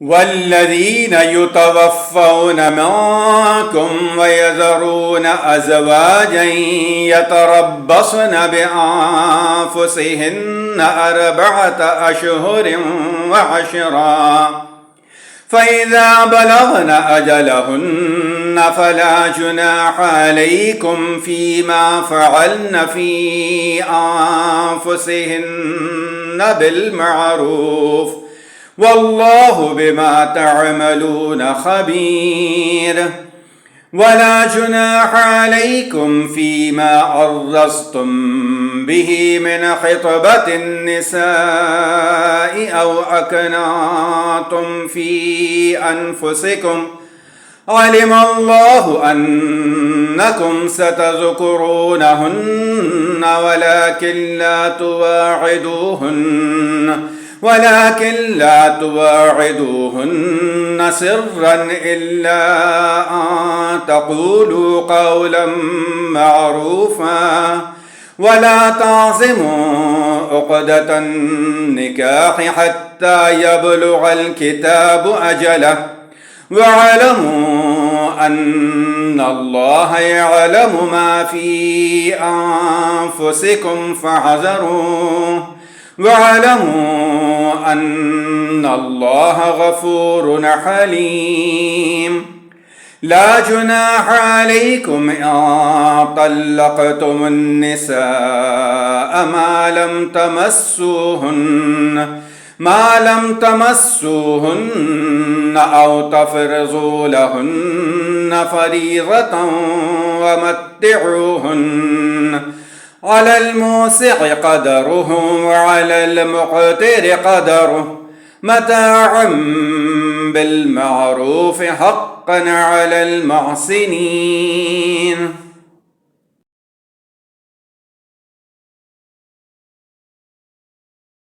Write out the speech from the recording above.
والذين يتوفون منكم ويذرون أزواجا يتربصن بأنفسهن 4 أشهر وعشرا، فإذا بلغن أجلهن فلا جناح عليكم فيما فعلن في أنفسهن بالمعروف، والله بما تعملون خبير. ولا جناح عليكم فيما عرضتم به من خطبة النساء أو أكننتم في أنفسكم، علم الله أنكم ستذكرونهن ولكن لا تواعدوهن سرا إلا أن تقولوا قولا معروفا، ولا تعزموا عقدة النكاح حتى يبلغ الكتاب أجله، واعلموا أن الله يعلم ما في أنفسكم فاحذروه، واعلموا أن الله غفور حليم. لا جناح عليكم إن طلقتم النساء ما لم تمسوهن أو تفرضوا لهن فريضة، ومتعوهن على الموسع قدره وعلى المقتر قدره متاعا بالمعروف حقا على المحسنين.